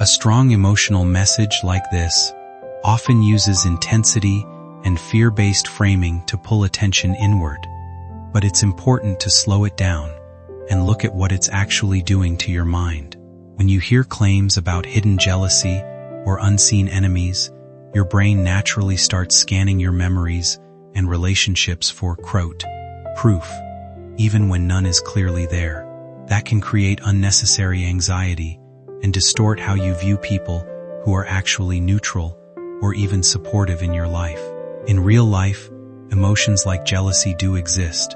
A strong emotional message like this often uses intensity and fear-based framing to pull attention inward, but it's important to slow it down and look at what it's actually doing to your mind. When you hear claims about hidden jealousy or unseen enemies, your brain naturally starts scanning your memories and relationships for, quote, proof, even when none is clearly there. That can create unnecessary anxiety and distort how you view people who are actually neutral or even supportive in your life. In real life, emotions like jealousy do exist,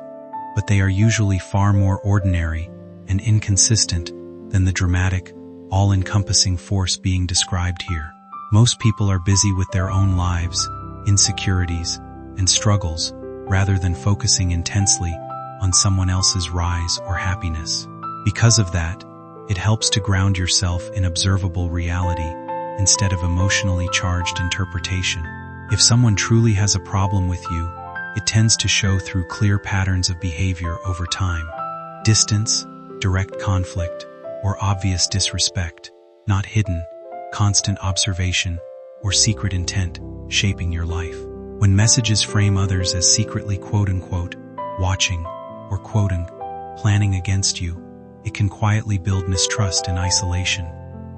but they are usually far more ordinary and inconsistent than the dramatic, all-encompassing force being described here. Most people are busy with their own lives, insecurities, and struggles, rather than focusing intensely on someone else's rise or happiness. Because of that, it helps to ground yourself in observable reality instead of emotionally charged interpretation. If someone truly has a problem with you, it tends to show through clear patterns of behavior over time. Distance, direct conflict, or obvious disrespect, not hidden, constant observation, or secret intent shaping your life. When messages frame others as secretly quote-unquote watching or quoting planning against you, it can quietly build mistrust and isolation,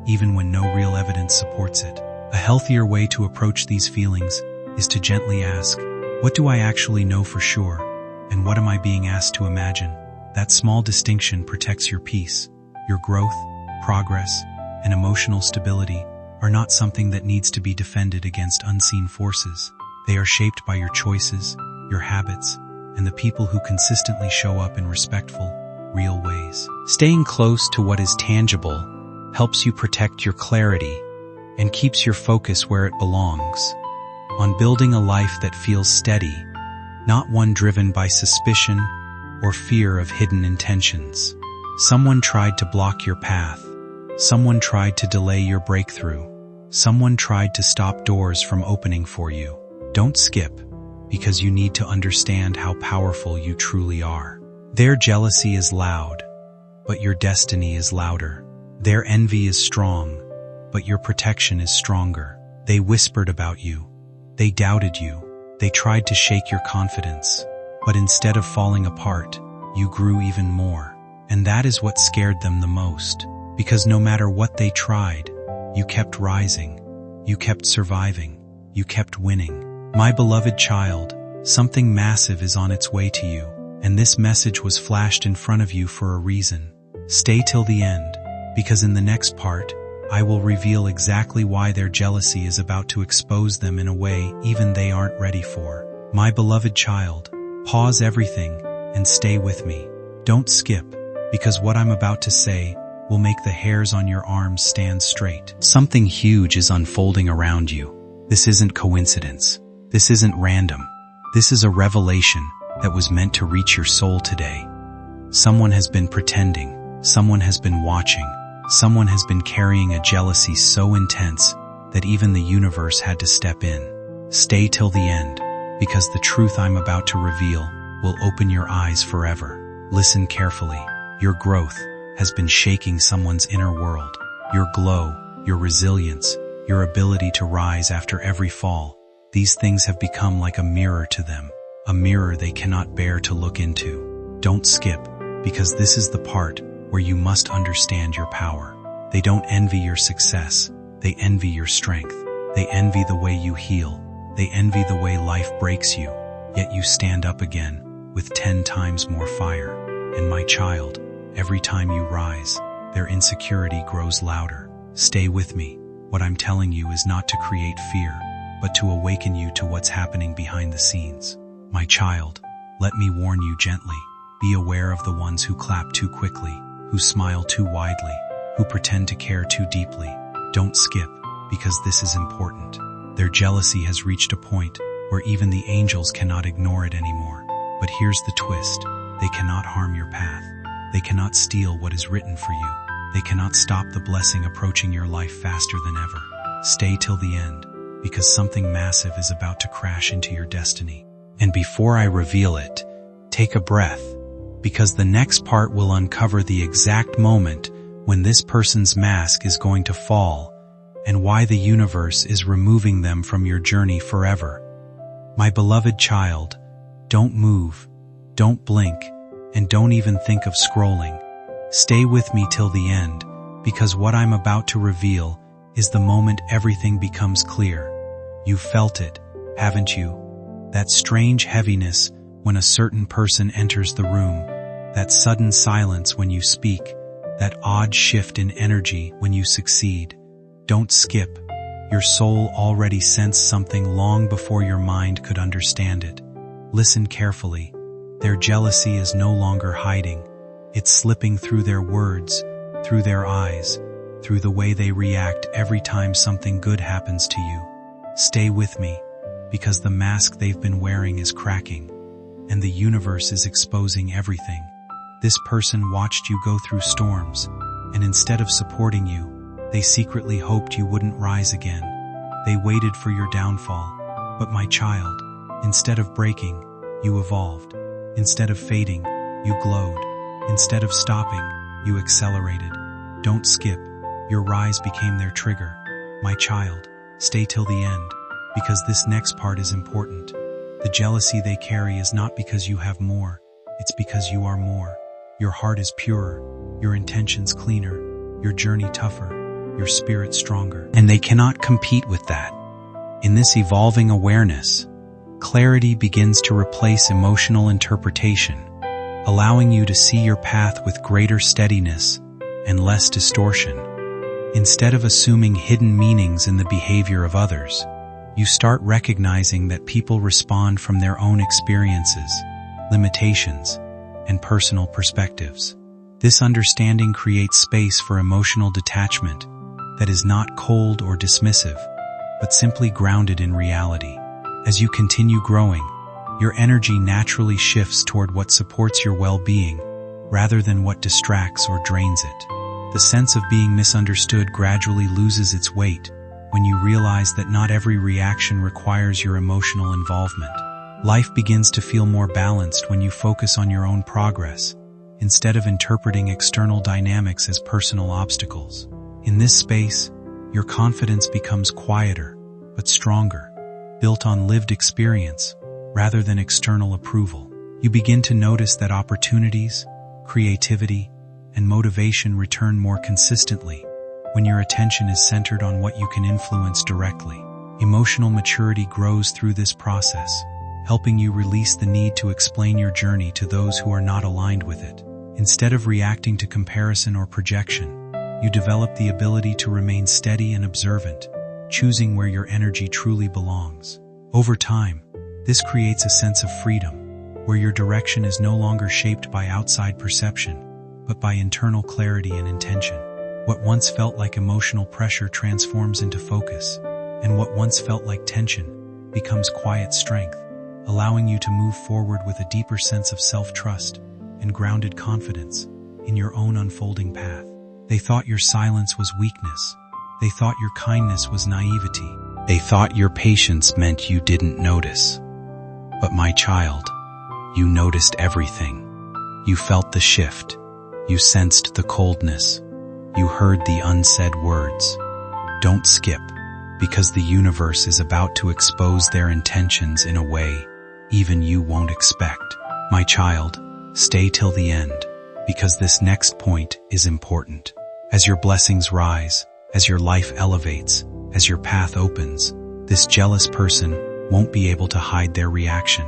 even when no real evidence supports it. A healthier way to approach these feelings is to gently ask, what do I actually know for sure, and what am I being asked to imagine? That small distinction protects your peace. Your growth, progress, and emotional stability are not something that needs to be defended against unseen forces. They are shaped by your choices, your habits, and the people who consistently show up in respectful, real ways. Staying close to what is tangible helps you protect your clarity and keeps your focus where it belongs, on building a life that feels steady, not one driven by suspicion or fear of hidden intentions. Someone tried to block your path. Someone tried to delay your breakthrough. Someone tried to stop doors from opening for you. Don't skip, because you need to understand how powerful you truly are. Their jealousy is loud, but your destiny is louder. Their envy is strong, but your protection is stronger. They whispered about you. They doubted you. They tried to shake your confidence. But instead of falling apart, you grew even more. And that is what scared them the most. Because no matter what they tried, you kept rising. You kept surviving. You kept winning. My beloved child, something massive is on its way to you. And this message was flashed in front of you for a reason. Stay till the end, because in the next part, I will reveal exactly why their jealousy is about to expose them in a way even they aren't ready for. My beloved child, pause everything and stay with me. Don't skip, because what I'm about to say will make the hairs on your arms stand straight. Something huge is unfolding around you. This isn't coincidence. This isn't random. This is a revelation that was meant to reach your soul today. Someone has been pretending. Someone has been watching. Someone has been carrying a jealousy so intense that even the universe had to step in. Stay till the end, because the truth I'm about to reveal will open your eyes forever. Listen carefully. Your growth has been shaking someone's inner world. Your glow, your resilience, your ability to rise after every fall. These things have become like a mirror to them, a mirror they cannot bear to look into. Don't skip, because this is the part where you must understand your power. They don't envy your success. They envy your strength. They envy the way you heal. They envy the way life breaks you, yet you stand up again with 10 times more fire. And my child, every time you rise, their insecurity grows louder. Stay with me. What I'm telling you is not to create fear, but to awaken you to what's happening behind the scenes. My child, let me warn you gently. Be aware of the ones who clap too quickly, who smile too widely, who pretend to care too deeply. Don't skip, because this is important. Their jealousy has reached a point where even the angels cannot ignore it anymore. But here's the twist. They cannot harm your path. They cannot steal what is written for you. They cannot stop the blessing approaching your life faster than ever. Stay till the end, because something massive is about to crash into your destiny. And before I reveal it, take a breath, because the next part will uncover the exact moment when this person's mask is going to fall and why the universe is removing them from your journey forever. My beloved child, don't move, don't blink, and don't even think of scrolling. Stay with me till the end, because what I'm about to reveal is the moment everything becomes clear. You've felt it, haven't you? That strange heaviness when a certain person enters the room, that sudden silence when you speak, that odd shift in energy when you succeed. Don't skip. Your soul already sensed something long before your mind could understand it. Listen carefully. Their jealousy is no longer hiding. It's slipping through their words, through their eyes, through the way they react every time something good happens to you. Stay with me, because the mask they've been wearing is cracking, and the universe is exposing everything. This person watched you go through storms, and instead of supporting you, they secretly hoped you wouldn't rise again. They waited for your downfall. But my child, instead of breaking, you evolved. Instead of fading, you glowed. Instead of stopping, you accelerated. Don't skip. Your rise became their trigger. My child, stay till the end, because this next part is important. The jealousy they carry is not because you have more, it's because you are more. Your heart is purer, your intentions cleaner, your journey tougher, your spirit stronger. And they cannot compete with that. In this evolving awareness, clarity begins to replace emotional interpretation, allowing you to see your path with greater steadiness and less distortion. Instead of assuming hidden meanings in the behavior of others, you start recognizing that people respond from their own experiences, limitations, and personal perspectives. This understanding creates space for emotional detachment that is not cold or dismissive, but simply grounded in reality. As you continue growing, your energy naturally shifts toward what supports your well-being rather than what distracts or drains it. The sense of being misunderstood gradually loses its weight when you realize that not every reaction requires your emotional involvement. Life begins to feel more balanced when you focus on your own progress, instead of interpreting external dynamics as personal obstacles. In this space, your confidence becomes quieter, but stronger, built on lived experience rather than external approval. You begin to notice that opportunities, creativity, and motivation return more consistently when your attention is centered on what you can influence directly. Emotional maturity grows through this process, helping you release the need to explain your journey to those who are not aligned with it. Instead of reacting to comparison or projection, you develop the ability to remain steady and observant, choosing where your energy truly belongs. Over time, this creates a sense of freedom, where your direction is no longer shaped by outside perception, but by internal clarity and intention. What once felt like emotional pressure transforms into focus, and what once felt like tension becomes quiet strength, allowing you to move forward with a deeper sense of self-trust and grounded confidence in your own unfolding path. They thought your silence was weakness. They thought your kindness was naivety. They thought your patience meant you didn't notice. But my child, you noticed everything. You felt the shift. You sensed the coldness. You heard the unsaid words. Don't skip, because the universe is about to expose their intentions in a way even you won't expect. My child, stay till the end, because this next point is important. As your blessings rise, as your life elevates, as your path opens, this jealous person won't be able to hide their reaction.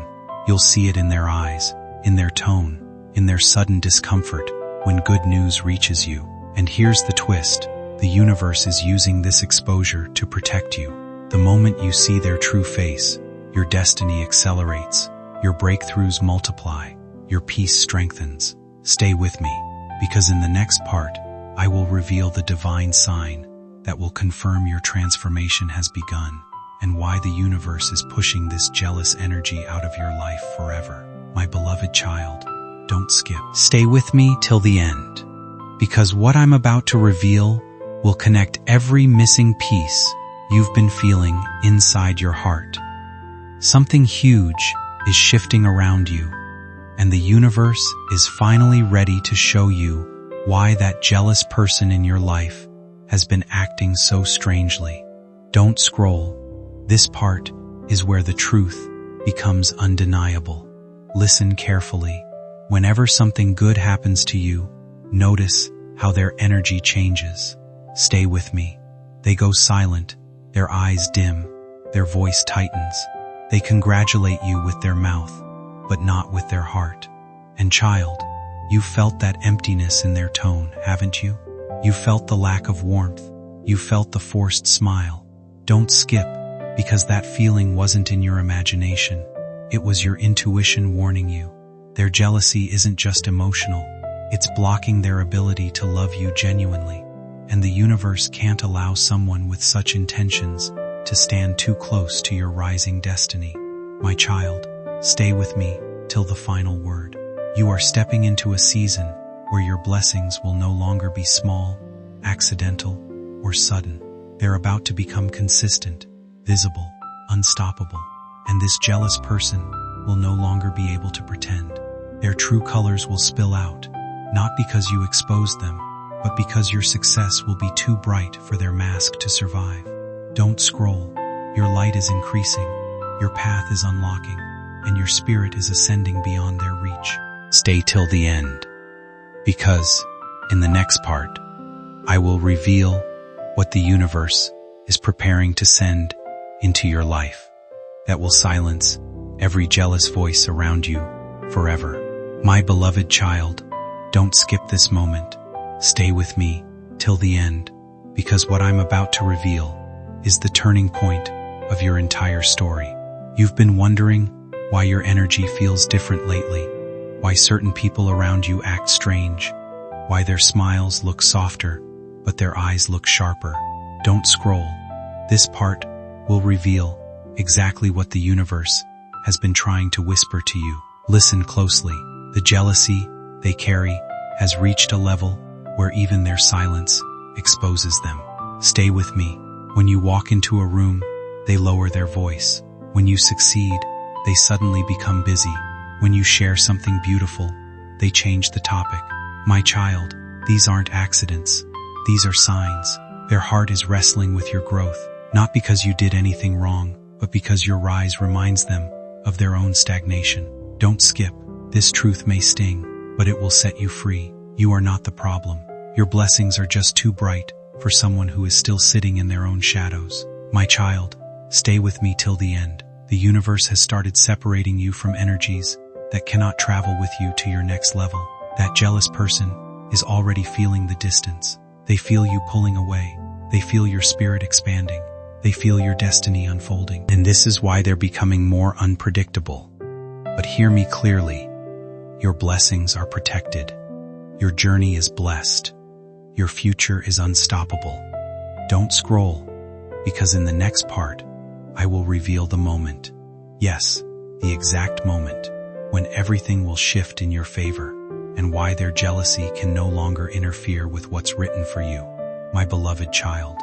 You'll see it in their eyes, in their tone, in their sudden discomfort when good news reaches you. And here's the twist. The universe is using this exposure to protect you. The moment you see their true face, your destiny accelerates, your breakthroughs multiply, your peace strengthens. Stay with me, because in the next part, I will reveal the divine sign that will confirm your transformation has begun and why the universe is pushing this jealous energy out of your life forever. My beloved child, don't skip. Stay with me till the end, because what I'm about to reveal will connect every missing piece you've been feeling inside your heart. Something huge is shifting around you, and the universe is finally ready to show you why that jealous person in your life has been acting so strangely. Don't scroll. This part is where the truth becomes undeniable. Listen carefully. Whenever something good happens to you, notice how their energy changes. Stay with me. They go silent, their eyes dim, their voice tightens. They congratulate you with their mouth, but not with their heart. And child, you felt that emptiness in their tone, haven't you? You felt the lack of warmth. You felt the forced smile. Don't skip, because that feeling wasn't in your imagination. It was your intuition warning you. Their jealousy isn't just emotional. It's blocking their ability to love you genuinely. And the universe can't allow someone with such intentions to stand too close to your rising destiny. My child, stay with me till the final word. You are stepping into a season where your blessings will no longer be small, accidental, or sudden. They're about to become consistent, visible, unstoppable. And this jealous person will no longer be able to pretend. Their true colors will spill out, not because you exposed them, but because your success will be too bright for their mask to survive. Don't scroll. Your light is increasing, your path is unlocking, and your spirit is ascending beyond their reach. Stay till the end, because in the next part, I will reveal what the universe is preparing to send into your life that will silence every jealous voice around you forever. My beloved child, don't skip this moment. Stay with me till the end, because what I'm about to reveal is the turning point of your entire story. You've been wondering why your energy feels different lately, why certain people around you act strange, why their smiles look softer, but their eyes look sharper. Don't scroll. This part will reveal exactly what the universe has been trying to whisper to you. Listen closely. The jealousy they carry has reached a level where even their silence exposes them. Stay with me. When you walk into a room, they lower their voice. When you succeed, they suddenly become busy. When you share something beautiful, they change the topic. My child, these aren't accidents. These are signs. Their heart is wrestling with your growth, not because you did anything wrong, but because your rise reminds them of their own stagnation. Don't skip. This truth may sting, but it will set you free. You are not the problem. Your blessings are just too bright for someone who is still sitting in their own shadows. My child, stay with me till the end. The universe has started separating you from energies that cannot travel with you to your next level. That jealous person is already feeling the distance. They feel you pulling away. They feel your spirit expanding. They feel your destiny unfolding. And this is why they're becoming more unpredictable. But hear me clearly. Your blessings are protected. Your journey is blessed. Your future is unstoppable. Don't scroll, because in the next part, I will reveal the moment. Yes, the exact moment when everything will shift in your favor, and why their jealousy can no longer interfere with what's written for you. My beloved child,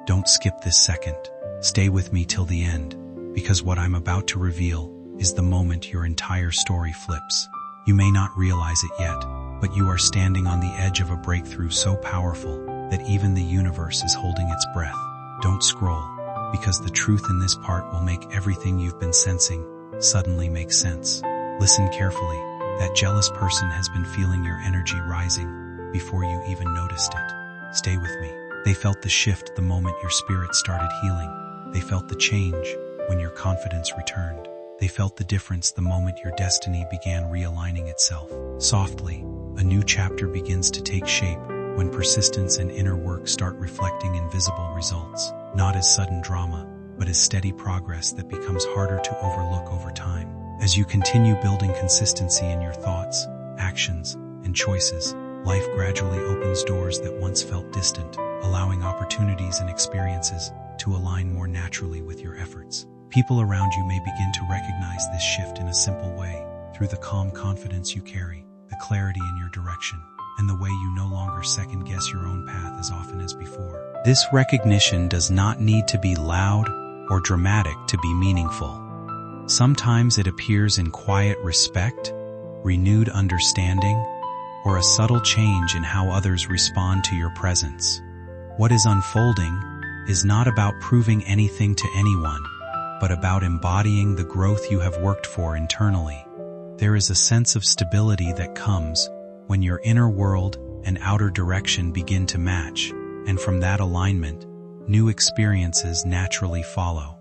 don't skip this second. Stay with me till the end, because what I'm about to reveal is the moment your entire story flips. You may not realize it yet, but you are standing on the edge of a breakthrough so powerful that even the universe is holding its breath. Don't scroll, because the truth in this part will make everything you've been sensing suddenly make sense. Listen carefully. That jealous person has been feeling your energy rising before you even noticed it. Stay with me. They felt the shift the moment your spirit started healing. They felt the change when your confidence returned. They felt the difference the moment your destiny began realigning itself. Softly, a new chapter begins to take shape when persistence and inner work start reflecting in visible results. Not as sudden drama, but as steady progress that becomes harder to overlook over time. As you continue building consistency in your thoughts, actions, and choices, life gradually opens doors that once felt distant, allowing opportunities and experiences to align more naturally with your efforts. People around you may begin to recognize this shift in a simple way, through the calm confidence you carry, the clarity in your direction, and the way you no longer second-guess your own path as often as before. This recognition does not need to be loud or dramatic to be meaningful. Sometimes it appears in quiet respect, renewed understanding, or a subtle change in how others respond to your presence. What is unfolding is not about proving anything to anyone, but about embodying the growth you have worked for internally. There is a sense of stability that comes when your inner world and outer direction begin to match, and from that alignment, new experiences naturally follow.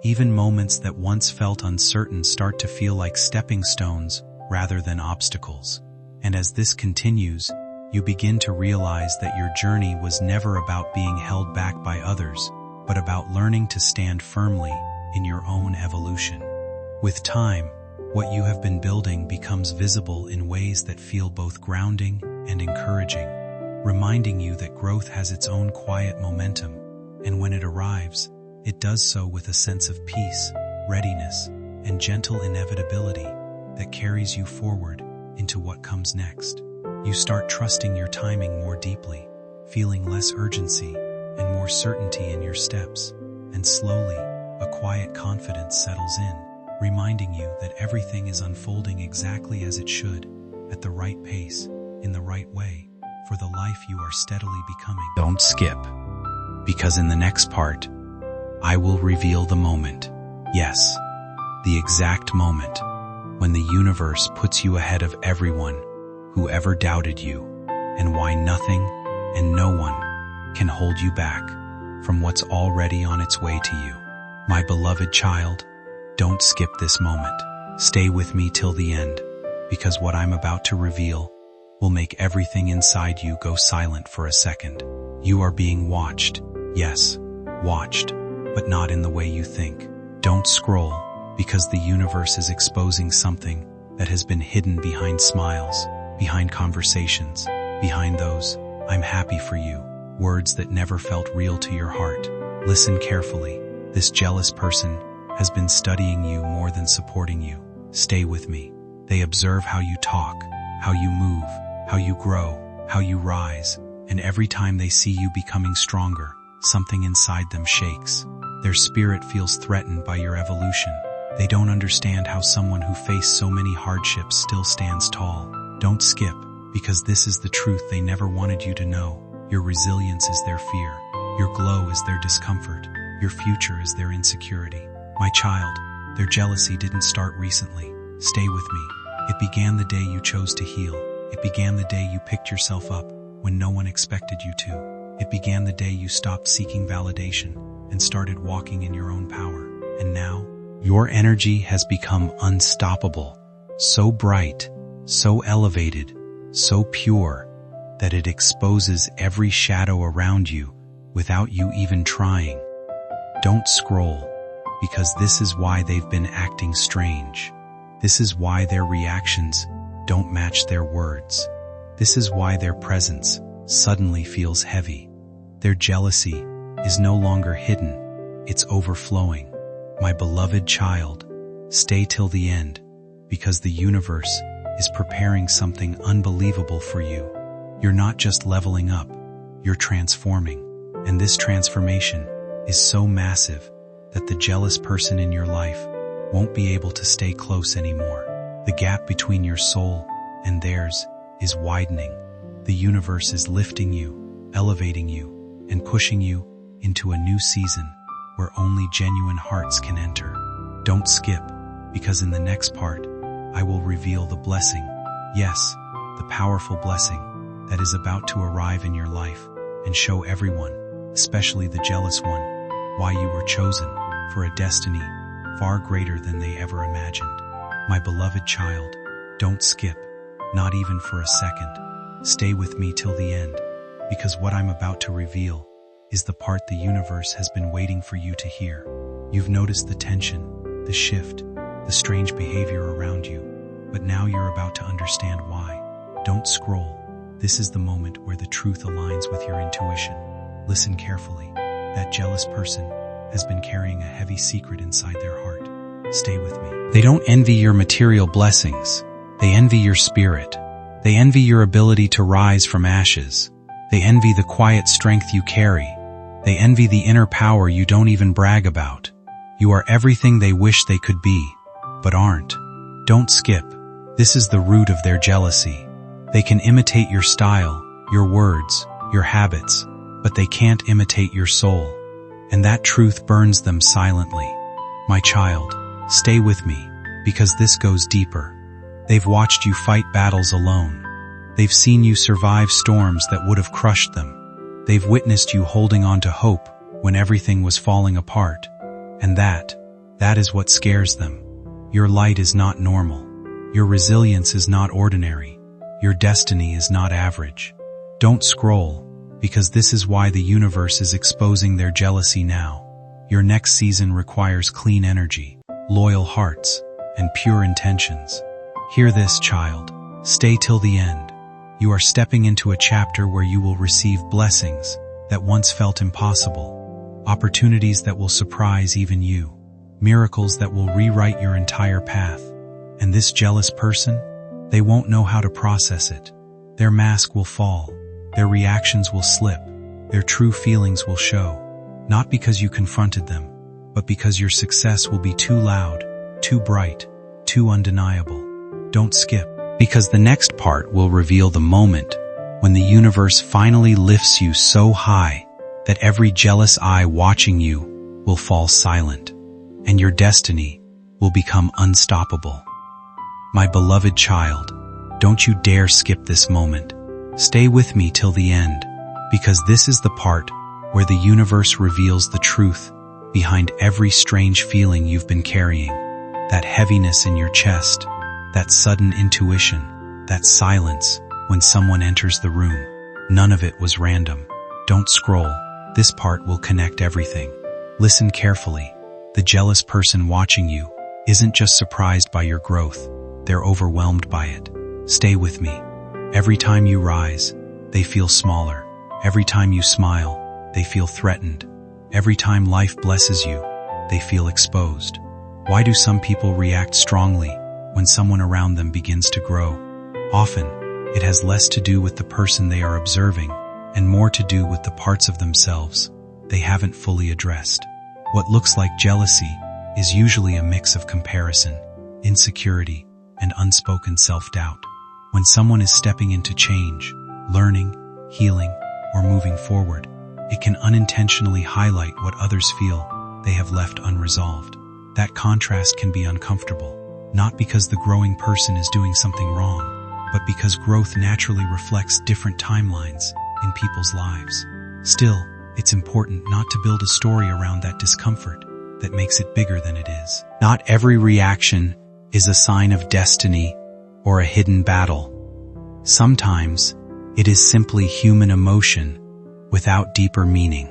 Even moments that once felt uncertain start to feel like stepping stones rather than obstacles. And as this continues, you begin to realize that your journey was never about being held back by others, but about learning to stand firmly in your own evolution. With time, what you have been building becomes visible in ways that feel both grounding and encouraging, reminding you that growth has its own quiet momentum, and when it arrives, it does so with a sense of peace, readiness, and gentle inevitability that carries you forward into what comes next. You start trusting your timing more deeply, feeling less urgency and more certainty in your steps, and slowly, a quiet confidence settles in, reminding you that everything is unfolding exactly as it should, at the right pace, in the right way, for the life you are steadily becoming. Don't skip, because in the next part, I will reveal the moment. Yes, the exact moment when the universe puts you ahead of everyone who ever doubted you, and why nothing and no one can hold you back from what's already on its way to you. My beloved child, don't skip this moment. Stay with me till the end, because what I'm about to reveal will make everything inside you go silent for a second. You are being watched. Yes, watched, but not in the way you think. Don't scroll, because the universe is exposing something that has been hidden behind smiles, behind conversations, behind those "I'm happy for you" words that never felt real to your heart. Listen carefully. This jealous person has been studying you more than supporting you. Stay with me. They observe how you talk, how you move, how you grow, how you rise, and every time they see you becoming stronger, something inside them shakes. Their spirit feels threatened by your evolution. They don't understand how someone who faced so many hardships still stands tall. Don't skip, because this is the truth they never wanted you to know. Your resilience is their fear. Your glow is their discomfort. Your future is their insecurity. My child, their jealousy didn't start recently. Stay with me. It began the day you chose to heal. It began the day you picked yourself up when no one expected you to. It began the day you stopped seeking validation and started walking in your own power. And now, your energy has become unstoppable, so bright, so elevated, so pure, that it exposes every shadow around you without you even trying. Don't scroll, because this is why they've been acting strange. This is why their reactions don't match their words. This is why their presence suddenly feels heavy. Their jealousy is no longer hidden, it's overflowing. My beloved child, stay till the end, because the universe is preparing something unbelievable for you. You're not just leveling up, you're transforming. And this transformation is so massive that the jealous person in your life won't be able to stay close anymore. The gap between your soul and theirs is widening. The universe is lifting you, elevating you, and pushing you into a new season where only genuine hearts can enter. Don't skip, because in the next part, I will reveal the blessing, yes, the powerful blessing that is about to arrive in your life and show everyone, especially the jealous one, why you were chosen for a destiny far greater than they ever imagined. My beloved child, don't skip, not even for a second. Stay with me till the end, because what I'm about to reveal is the part the universe has been waiting for you to hear. You've noticed the tension, the shift, the strange behavior around you, but now you're about to understand why. Don't scroll. This is the moment where the truth aligns with your intuition. Listen carefully. That jealous person has been carrying a heavy secret inside their heart. Stay with me. They don't envy your material blessings. They envy your spirit. They envy your ability to rise from ashes. They envy the quiet strength you carry. They envy the inner power you don't even brag about. You are everything they wish they could be, but aren't. Don't skip. This is the root of their jealousy. They can imitate your style, your words, your habits, but they can't imitate your soul, and that truth burns them silently. My child, stay with me, because this goes deeper. They've watched you fight battles alone. They've seen you survive storms that would have crushed them. They've witnessed you holding on to hope when everything was falling apart. And that is what scares them. Your light is not normal. Your resilience is not ordinary. Your destiny is not average. Don't scroll, because this is why the universe is exposing their jealousy now. Your next season requires clean energy, loyal hearts, and pure intentions. Hear this, child. Stay till the end. You are stepping into a chapter where you will receive blessings that once felt impossible, opportunities that will surprise even you, miracles that will rewrite your entire path. And this jealous person, they won't know how to process it. Their mask will fall, their reactions will slip, their true feelings will show, not because you confronted them, but because your success will be too loud, too bright, too undeniable. Don't skip, because the next part will reveal the moment when the universe finally lifts you so high that every jealous eye watching you will fall silent, and your destiny will become unstoppable. My beloved child, don't you dare skip this moment. Stay with me till the end, because this is the part where the universe reveals the truth behind every strange feeling you've been carrying. That heaviness in your chest, that sudden intuition, that silence when someone enters the room. None of it was random. Don't scroll. This part will connect everything. Listen carefully. The jealous person watching you isn't just surprised by your growth. They're overwhelmed by it. Stay with me. Every time you rise, they feel smaller. Every time you smile, they feel threatened. Every time life blesses you, they feel exposed. Why do some people react strongly when someone around them begins to grow? Often, it has less to do with the person they are observing and more to do with the parts of themselves they haven't fully addressed. What looks like jealousy is usually a mix of comparison, insecurity, and unspoken self-doubt. When someone is stepping into change, learning, healing, or moving forward, it can unintentionally highlight what others feel they have left unresolved. That contrast can be uncomfortable, not because the growing person is doing something wrong, but because growth naturally reflects different timelines in people's lives. Still, it's important not to build a story around that discomfort that makes it bigger than it is. Not every reaction is a sign of destiny or a hidden battle. Sometimes, it is simply human emotion without deeper meaning.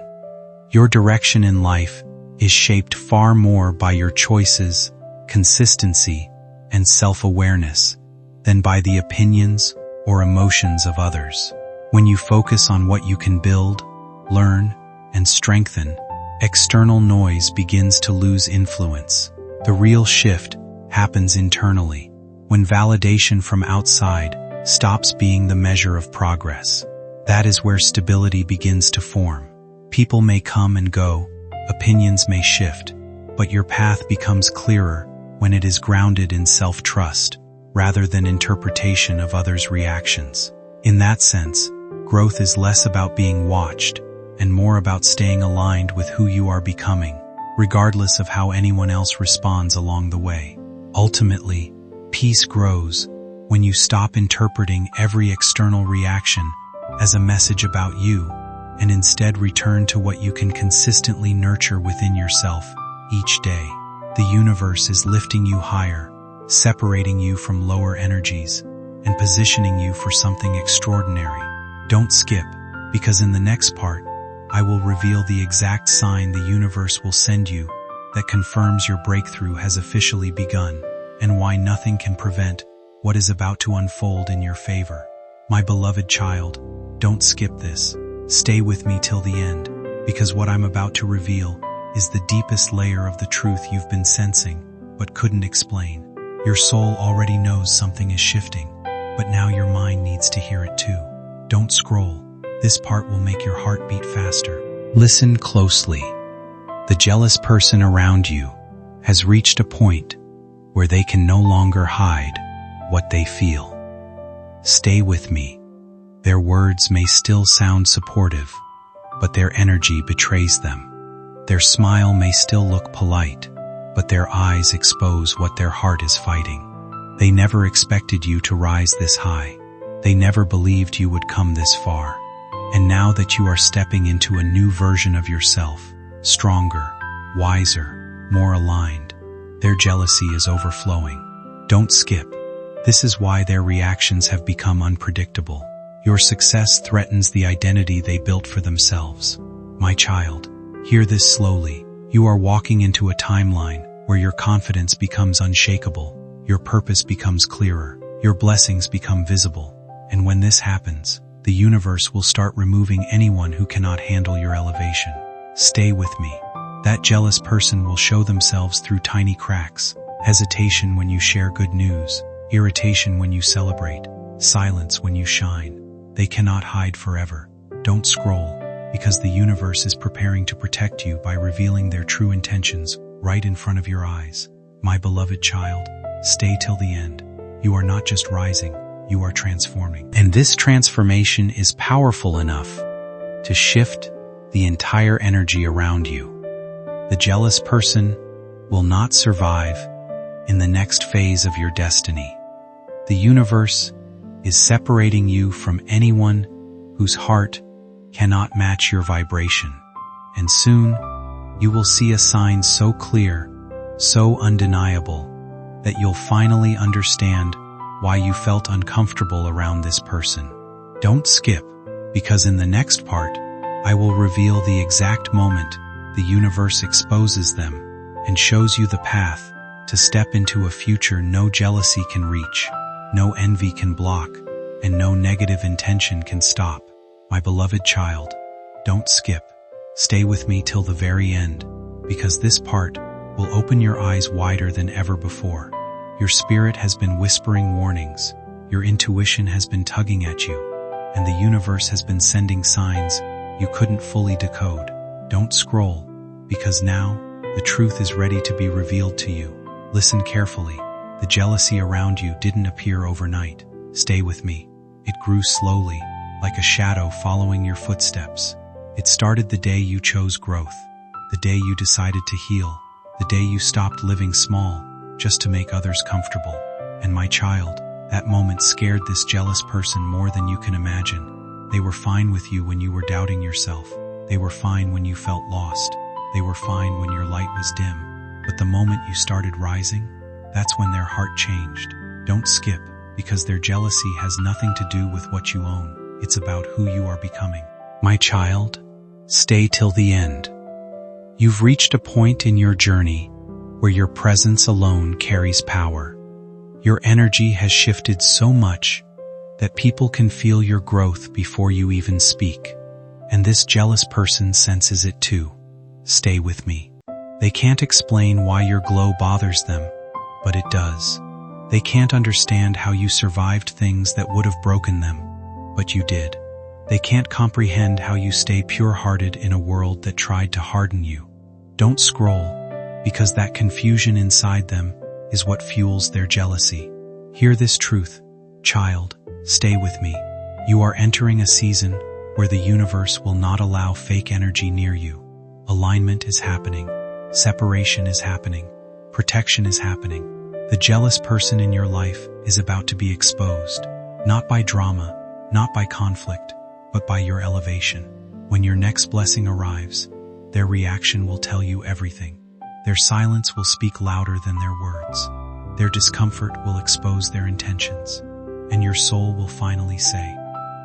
Your direction in life is shaped far more by your choices, consistency, and self-awareness than by the opinions or emotions of others. When you focus on what you can build, learn, and strengthen, external noise begins to lose influence. The real shift happens internally, when validation from outside stops being the measure of progress. That is where stability begins to form. People may come and go, opinions may shift, but your path becomes clearer when it is grounded in self-trust, rather than interpretation of others' reactions. In that sense, growth is less about being watched and more about staying aligned with who you are becoming, regardless of how anyone else responds along the way. Ultimately, peace grows when you stop interpreting every external reaction as a message about you and instead return to what you can consistently nurture within yourself each day. The universe is lifting you higher, separating you from lower energies, and positioning you for something extraordinary. Don't skip, because in the next part, I will reveal the exact sign the universe will send you that confirms your breakthrough has officially begun, and why nothing can prevent what is about to unfold in your favor. My beloved child, don't skip this. Stay with me till the end, because what I'm about to reveal is the deepest layer of the truth you've been sensing, but couldn't explain. Your soul already knows something is shifting, but now your mind needs to hear it too. Don't scroll. This part will make your heart beat faster. Listen closely. The jealous person around you has reached a point where they can no longer hide what they feel. Stay with me. Their words may still sound supportive, but their energy betrays them. Their smile may still look polite, but their eyes expose what their heart is fighting. They never expected you to rise this high. They never believed you would come this far. And now that you are stepping into a new version of yourself, stronger, wiser, more aligned, their jealousy is overflowing. Don't skip. This is why their reactions have become unpredictable. Your success threatens the identity they built for themselves. My child, hear this slowly. You are walking into a timeline where your confidence becomes unshakable, your purpose becomes clearer, your blessings become visible. And when this happens, the universe will start removing anyone who cannot handle your elevation. Stay with me. That jealous person will show themselves through tiny cracks, hesitation when you share good news, irritation when you celebrate, silence when you shine. They cannot hide forever. Don't scroll, because the universe is preparing to protect you by revealing their true intentions right in front of your eyes. My beloved child, stay till the end. You are not just rising, you are transforming. And this transformation is powerful enough to shift the entire energy around you. The jealous person will not survive in the next phase of your destiny. The universe is separating you from anyone whose heart cannot match your vibration. And soon, you will see a sign so clear, so undeniable, that you'll finally understand why you felt uncomfortable around this person. Don't skip, because in the next part, I will reveal the exact moment the universe exposes them and shows you the path to step into a future no jealousy can reach, no envy can block, and no negative intention can stop. My beloved child, don't skip. Stay with me till the very end, because this part will open your eyes wider than ever before. Your spirit has been whispering warnings, your intuition has been tugging at you, and the universe has been sending signs you couldn't fully decode. Don't scroll, because now the truth is ready to be revealed to you. Listen carefully. The jealousy around you didn't appear overnight. Stay with me. It grew slowly, like a shadow following your footsteps. It started the day you chose growth, the day you decided to heal, the day you stopped living small just to make others comfortable. And my child, that moment scared this jealous person more than you can imagine. They were fine with you when you were doubting yourself. They were fine when you felt lost. They were fine when your light was dim. But the moment you started rising, that's when their heart changed. Don't skip, because their jealousy has nothing to do with what you own. It's about who you are becoming. My child, stay till the end. You've reached a point in your journey where your presence alone carries power. Your energy has shifted so much that people can feel your growth before you even speak. And this jealous person senses it too. Stay with me. They can't explain why your glow bothers them, but it does. They can't understand how you survived things that would have broken them, but you did. They can't comprehend how you stay pure-hearted in a world that tried to harden you. Don't scroll, because that confusion inside them is what fuels their jealousy. Hear this truth, child, stay with me. You are entering a season where the universe will not allow fake energy near you. Alignment is happening. Separation is happening. Protection is happening. The jealous person in your life is about to be exposed, not by drama, not by conflict, but by your elevation. When your next blessing arrives, their reaction will tell you everything. Their silence will speak louder than their words. Their discomfort will expose their intentions, and your soul will finally say,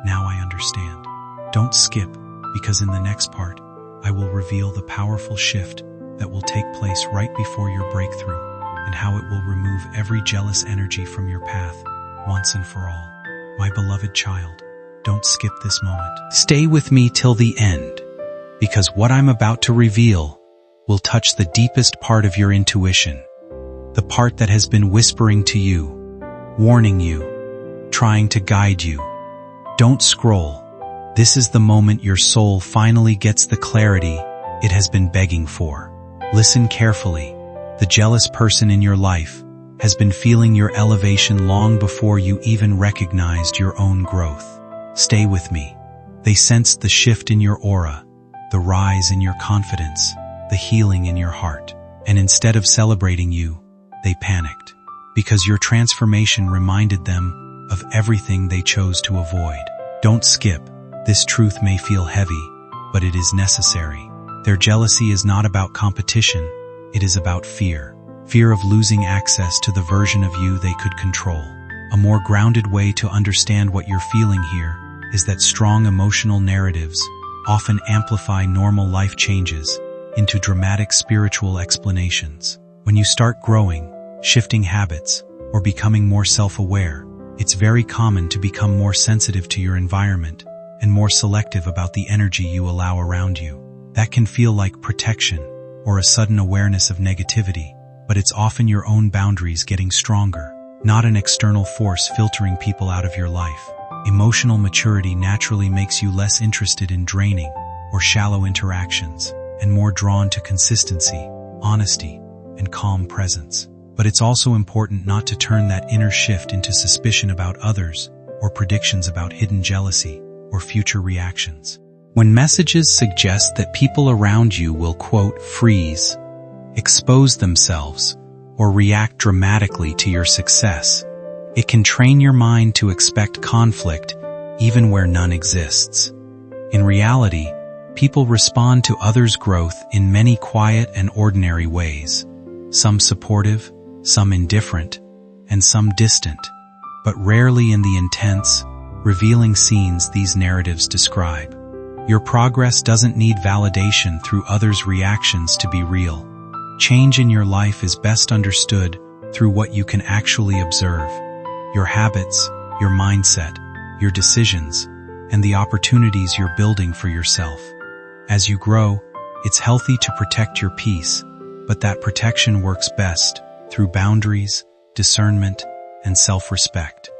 "Now I understand." Don't skip, because in the next part, I will reveal the powerful shift that will take place right before your breakthrough, and how it will remove every jealous energy from your path, once and for all. My beloved child, don't skip this moment. Stay with me till the end, because what I'm about to reveal will touch the deepest part of your intuition, the part that has been whispering to you, warning you, trying to guide you. Don't scroll. This is the moment your soul finally gets the clarity it has been begging for. Listen carefully. The jealous person in your life has been feeling your elevation long before you even recognized your own growth. Stay with me. They sensed the shift in your aura, the rise in your confidence, the healing in your heart. And instead of celebrating you, they panicked, because your transformation reminded them of everything they chose to avoid. Don't skip. This truth may feel heavy, but it is necessary. Their jealousy is not about competition, it is about fear. Fear of losing access to the version of you they could control. A more grounded way to understand what you're feeling here is that strong emotional narratives often amplify normal life changes into dramatic spiritual explanations. When you start growing, shifting habits, or becoming more self-aware, it's very common to become more sensitive to your environment and more selective about the energy you allow around you. That can feel like protection or a sudden awareness of negativity, but it's often your own boundaries getting stronger, not an external force filtering people out of your life. Emotional maturity naturally makes you less interested in draining or shallow interactions and more drawn to consistency, honesty, and calm presence. But it's also important not to turn that inner shift into suspicion about others or predictions about hidden jealousy or future reactions. When messages suggest that people around you will, quote, freeze, expose themselves, or react dramatically to your success, it can train your mind to expect conflict even where none exists. In reality, people respond to others' growth in many quiet and ordinary ways, some supportive, some indifferent, and some distant, but rarely in the intense, revealing scenes these narratives describe. Your progress doesn't need validation through others' reactions to be real. Change in your life is best understood through what you can actually observe: your habits, your mindset, your decisions, and the opportunities you're building for yourself. As you grow, it's healthy to protect your peace, but that protection works best through boundaries, discernment, and self-respect,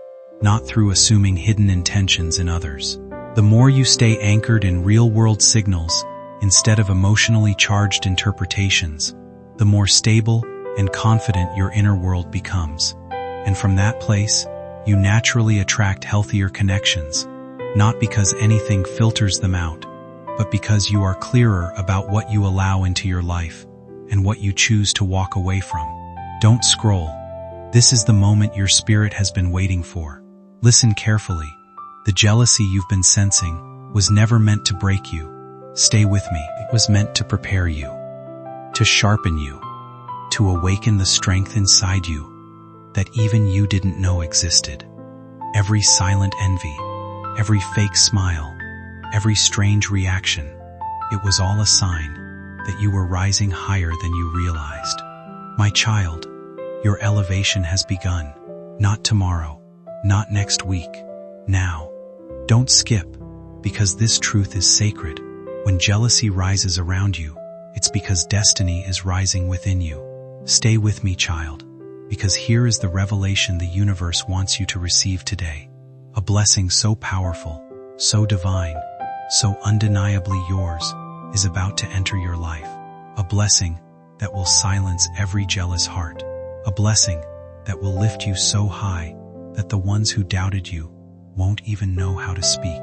not through assuming hidden intentions in others. The more you stay anchored in real-world signals instead of emotionally charged interpretations, the more stable and confident your inner world becomes. And from that place, you naturally attract healthier connections, not because anything filters them out, but because you are clearer about what you allow into your life and what you choose to walk away from. Don't scroll. This is the moment your spirit has been waiting for. Listen carefully. The jealousy you've been sensing was never meant to break you. Stay with me. It was meant to prepare you, to sharpen you, to awaken the strength inside you that even you didn't know existed. Every silent envy, every fake smile, every strange reaction, it was all a sign that you were rising higher than you realized. My child, your elevation has begun. Not tomorrow, not next week, now. Don't skip, because this truth is sacred. When jealousy rises around you, it's because destiny is rising within you. Stay with me, child, because here is the revelation the universe wants you to receive today. A blessing so powerful, so divine, so undeniably yours is about to enter your life. A blessing that will silence every jealous heart. A blessing that will lift you so high that the ones who doubted you won't even know how to speak.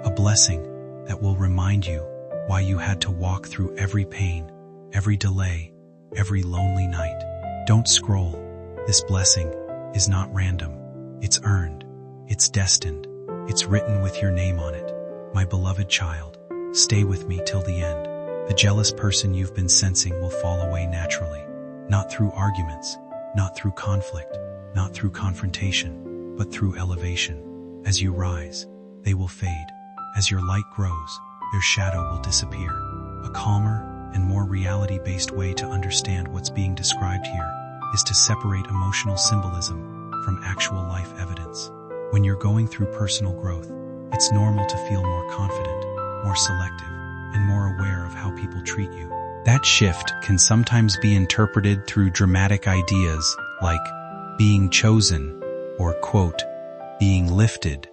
A blessing that will remind you why you had to walk through every pain, every delay, every lonely night. Don't scroll. This blessing is not random. It's earned. It's destined. It's written with your name on it. My beloved child, stay with me till the end. The jealous person you've been sensing will fall away naturally, not through arguments, not through conflict, not through confrontation, but through elevation. As you rise, they will fade. As your light grows, their shadow will disappear. A calmer and more reality-based way to understand what's being described here is to separate emotional symbolism from actual life evidence. When you're going through personal growth, it's normal to feel more confident, more selective, and more aware of how people treat you. That shift can sometimes be interpreted through dramatic ideas like being chosen or, quote, being lifted,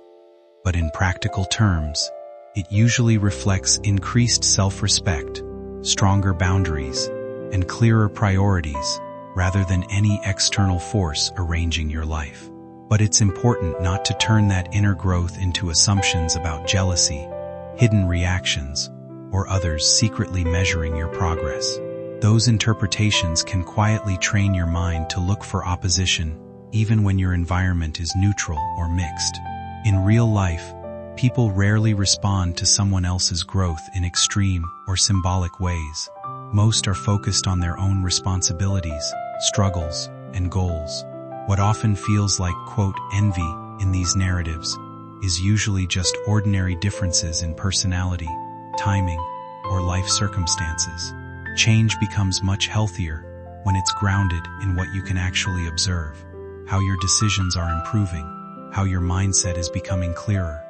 but in practical terms, it usually reflects increased self-respect, stronger boundaries, and clearer priorities rather than any external force arranging your life. But it's important not to turn that inner growth into assumptions about jealousy, hidden reactions, or others secretly measuring your progress. Those interpretations can quietly train your mind to look for opposition, even when your environment is neutral or mixed. In real life, people rarely respond to someone else's growth in extreme or symbolic ways. Most are focused on their own responsibilities, struggles, and goals. What often feels like, quote, envy in these narratives is usually just ordinary differences in personality, timing, or life circumstances. Change becomes much healthier when it's grounded in what you can actually observe, how your decisions are improving, how your mindset is becoming clearer,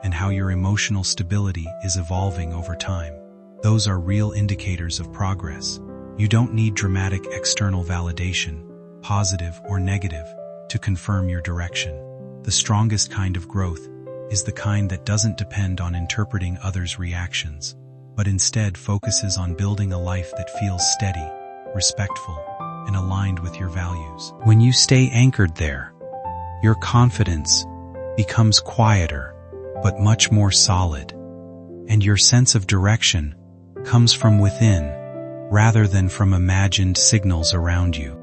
and how your emotional stability is evolving over time. Those are real indicators of progress. You don't need dramatic external validation, positive or negative, to confirm your direction. The strongest kind of growth is the kind that doesn't depend on interpreting others' reactions, but instead focuses on building a life that feels steady, respectful, and aligned with your values. When you stay anchored there, your confidence becomes quieter, but much more solid, and your sense of direction comes from within rather than from imagined signals around you.